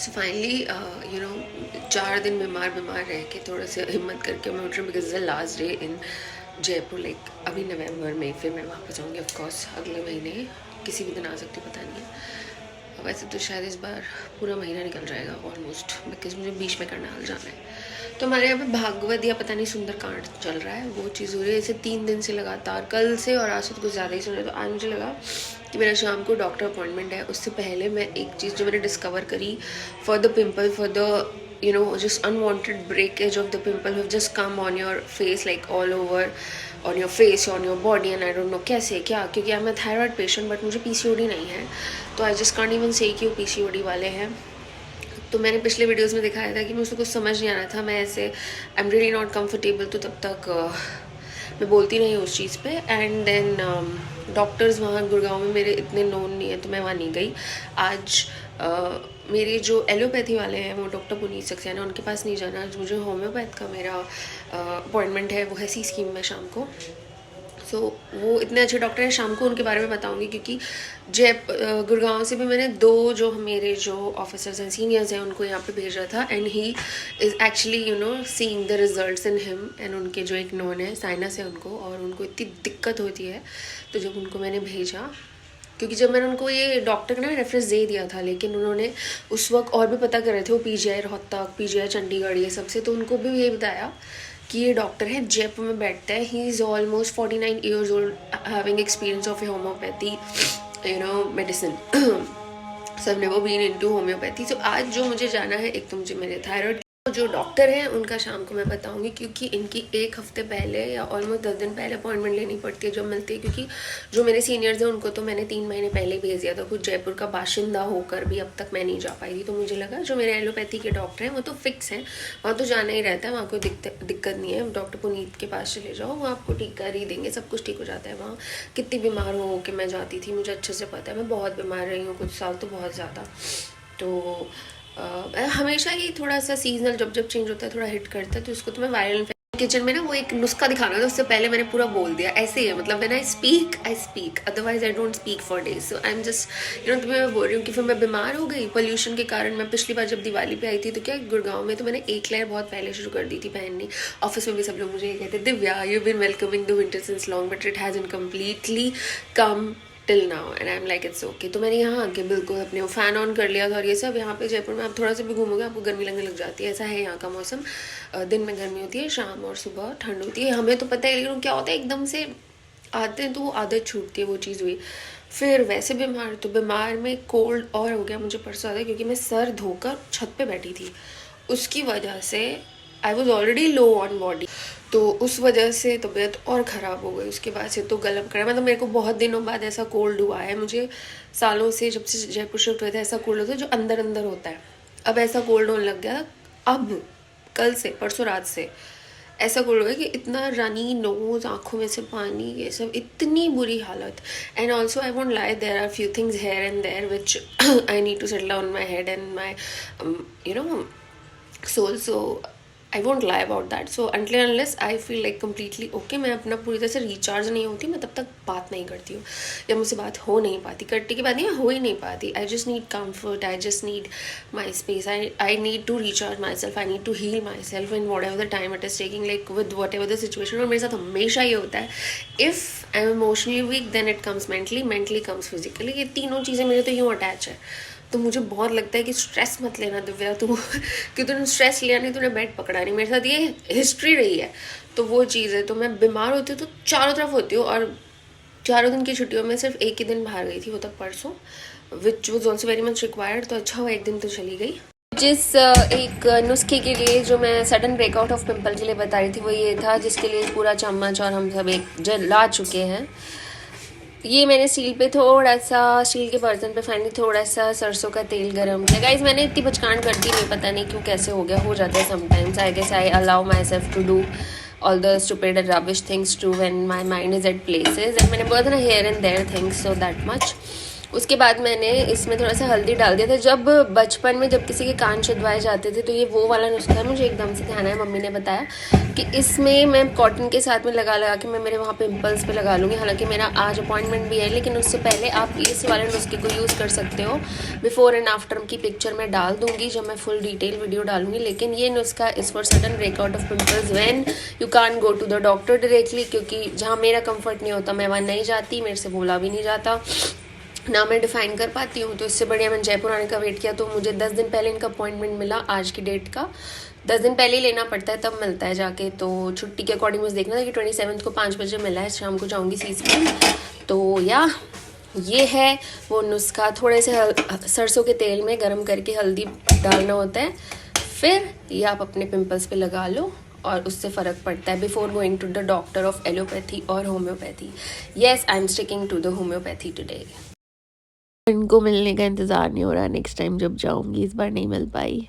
So finally 4 दिन बीमार रह के थोड़ा सा हिम्मत करके मैं उठ रही हूँ because the last day in Jaipur. Like अभी नवंबर में फिर मैं वापस आऊँगी ऑफकोर्स अगले महीने, किसी भी दिन आ सकती हूँ, पता नहीं है। वैसे तो शायद इस बार पूरा महीना निकल जाएगा ऑलमोस्ट, बिकॉज मुझे बीच में करनाल जाना है। तो हमारे यहाँ पे भागवत या पता नहीं सुंदरकांड चल रहा है, वो चीज़ हो रही है ऐसे 3 दिन से लगातार, कल से और आज से तो कुछ ज़्यादा ही सुन रहे। तो आज मुझे लगा कि मेरा शाम को डॉक्टर अपॉइंटमेंट है, उससे पहले मैं एक चीज़ जो मैंने डिस्कवर करी for the pimple, for the just unwanted breakage of the pimple have just come on your face, like all over on your face, on your body, and I don't know कैसे क्या, क्योंकि I'm a thyroid patient but मुझे PCOD नहीं है, तो I just can't even say कि वो PCOD वाले हैं। तो मैंने पिछले वीडियोस में दिखाया था कि मुझे कुछ समझ नहीं आ रहा था, मैं ऐसे I am really not comfortable, तो तब तक मैं बोलती नहीं उस चीज़ पे। एंड देन डॉक्टर्स वहाँ गुड़गांव में मेरे इतने नोन नहीं है, तो मैं वहाँ नहीं गई। आज मेरे जो एलोपैथी वाले हैं वो डॉक्टर पुनीत सक्सेना, उनके पास नहीं जाना। आज मुझे होम्योपैथ का मेरा अपॉइंटमेंट है, वो है सी स्कीम में शाम को। सो वो इतने अच्छे डॉक्टर हैं, शाम को उनके बारे में बताऊंगी, क्योंकि गुड़गांव से भी मैंने 2 जो मेरे जो ऑफिसर्स हैं, सीनियर्स हैं, उनको यहाँ पे भेजा था। And he is actually seeing the results in him. And उनके जो एक नोन है, साइनस है उनको, और उनको इतनी दिक्कत होती है। तो जब उनको मैंने भेजा, क्योंकि जब मैंने उनको ये डॉक्टर ने रेफरेंस दे दिया था, लेकिन उन्होंने उस वक्त और भी पता कर रहे थे, वो PGI रोहतक, PGI चंडीगढ़, ये सबसे, तो उनको भी ये बताया कि ये डॉक्टर है, जयपुर में बैठता है, he is almost 49 years old, having experience of homeopathy medicine. So I never been into homeopathy. So आज जो मुझे जाना है, एक तो मुझे मेरे थायराइड जो डॉक्टर हैं उनका शाम को मैं बताऊंगी, क्योंकि इनकी 1 हफ्ते पहले या ऑलमोस्ट 10 दिन पहले अपॉइंटमेंट लेनी पड़ती है जब मिलती है। क्योंकि जो मेरे सीनियर्स हैं उनको तो मैंने 3 महीने पहले भेज दिया था, कुछ जयपुर का बाशिंदा होकर भी अब तक मैं नहीं जा पाई थी। तो मुझे लगा जो मेरे एलोपैथी के डॉक्टर हैं वो तो फिक्स हैं, वहाँ तो जाना ही रहता है, वहाँ कोई दिक्कत नहीं है। डॉक्टर पुनीत के पास चले जाओ, वो आपको ठीक कर ही देंगे, सब कुछ ठीक हो जाता है। वहाँ कितनी बीमार हो कि मैं जाती थी, मुझे अच्छे से पता है, मैं बहुत बीमार रही हूँ कुछ साल, तो बहुत ज़्यादा। तो हमेशा ही थोड़ा सा सीजनल जब जब चेंज होता है थोड़ा हिट करता है, तो उसको तो मैं वायरल किचन में ना वो एक नुस्खा दिखाना था, उससे पहले मैंने पूरा बोल दिया। ऐसे ही है, मतलब when I speak, otherwise I don't speak for days. So I am just तुम्हें मैं बोल रही हूँ कि फिर मैं बीमार हो गई पोल्यूशन के कारण। मैं पिछली बार जब दिवाली पे आई थी तो क्या गुड़गांव में, तो मैंने एक लेयर बहुत पहले शुरू कर दी थी पहननी। ऑफिस में भी सब लोग मुझे ये कहते, Divya you been welcoming the winter since long but it hasn't completely come till now, and I am like it's okay. तो मैंने यहाँ आके बिल्कुल अपने फ़ैन ऑन कर लिया था। और ये सब यहाँ पे जयपुर में आप थोड़ा सा भी घूमोगे आपको गर्मी लगने लग जाती है, ऐसा है यहाँ का मौसम। दिन में गर्मी होती है, शाम और सुबह ठंड होती है, हमें तो पता है, लेकिन क्या होता है एकदम से आते हैं तो वो आदत छूटती है, वो चीज़ हुई। फिर वैसे बीमार, तो बीमार में कोल्ड और हो गया मुझे परसों आधा, क्योंकि मैं सर धोकर छत पे बैठी थी, उसकी वजह से I was already low on body, तो उस वजह से तबीयत और ख़राब हो गई। उसके बाद से तो गलम करा, मतलब मेरे को बहुत दिनों बाद ऐसा कोल्ड हुआ है। मुझे सालों से, जब से जयपुर शिफ्ट हुए थे, ऐसा कोल्ड होता है जो अंदर अंदर होता है। अब ऐसा कोल्ड होने लग गया, अब कल से, परसों रात से ऐसा कोल्ड हुआ कि इतना रनी नोज, आँखों में से पानी, ये सब, इतनी बुरी हालत। And also I won't lie, there are few things here and there which I need to settle on my head and my soul. So I won't lie about that. So until unless I feel like completely okay, मैं अपना पूरी तरह से recharge नहीं होती, मैं तब तक बात नहीं करती हूँ, या मुझसे बात हो नहीं पाती, करने की बात नहीं, हो ही नहीं पाती। I just need comfort, I just need my space, I need to recharge myself, I need to heal myself in whatever the time it is taking, like with whatever the situation. और मेरे साथ हमेशा ये होता है, if I am emotionally weak then it comes mentally, mentally comes physically. ये तीनों चीज़ें मेरे तो यूँ अटैच है। तो मुझे बहुत लगता है कि स्ट्रेस मत लेना दिव्या, तू कि तूने स्ट्रेस लिया नहीं, तूने बेड पकड़ा नहीं। मेरे साथ ये हिस्ट्री रही है, तो वो चीज़ है। तो मैं बीमार होती हूँ तो चारों तरफ होती हूँ, और 4 दिन की छुट्टियों में सिर्फ एक ही दिन बाहर गई थी, वो तब परसों, which was also very much required. तो अच्छा हुआ एक दिन तो चली गई। जिस एक नुस्खे के लिए जो मैं सडन ब्रेकआउट ऑफ पिंपल के लिए बता रही थी, वो ये था, जिसके लिए पूरा चम्मच और हम सब एक ला चुके हैं। ये मैंने स्टील पे थोड़ा सा, स्टील के बर्तन पे फाइनली थोड़ा सा सरसों का तेल गरम किया। गाइस मैंने इतनी बचकान करती नहीं, पता नहीं क्यों कैसे हो गया, हो जाता है sometimes. I guess I allow myself to do all the stupid and rubbish things too when my mind is at places, and मैंने बोला था ना here and there things, so that much. उसके बाद मैंने इसमें थोड़ा सा हल्दी डाल दिया था। जब बचपन में जब किसी के कान छिदवाए जाते थे तो ये वो वाला नुस्खा है, मुझे एकदम से ध्यान है, मम्मी ने बताया कि इसमें मैं कॉटन के साथ में लगा लगा के मैं मेरे वहाँ पिंपल्स पे लगा लूँगी। हालांकि मेरा आज अपॉइंटमेंट भी है, लेकिन उससे पहले आप इस वाले नुस्खे को यूज़ कर सकते हो। बिफोर एंड आफ्टर की पिक्चर मैं डाल दूँगी जब मैं फुल डिटेल वीडियो डालूंगी। लेकिन ये नुस्खा is for sudden breakout of pimples when you can go to the doctor directly, क्योंकि जहाँ मेरा कंफर्ट नहीं होता मैं वहाँ नहीं जाती, मेरे से बोला भी नहीं जाता, ना मैं डिफ़ाइन कर पाती हूँ। तो इससे बढ़िया मैंने जयपुर आने का वेट किया। तो मुझे 10 दिन पहले इनका अपॉइंटमेंट मिला, आज की डेट का 10 दिन पहले ही लेना पड़ता है, तब मिलता है जाके। तो छुट्टी के अकॉर्डिंग मुझे देखना था कि 27 को 5 बजे मिला है, शाम को जाऊँगी सीज़न। तो या ये है वो नुस्खा। थोड़े से सरसों के तेल में गरम करके हल्दी डालना होता है, फिर ये आप अपने पिंपल्स पे लगा लो और उससे फ़र्क पड़ता है। Before going to the doctor of allopathy और homeopathy. Yes, I am sticking to the homeopathy today. इनको मिलने का इंतज़ार नहीं हो रहा, नेक्स्ट टाइम जब जाऊंगी, इस बार नहीं मिल पाई।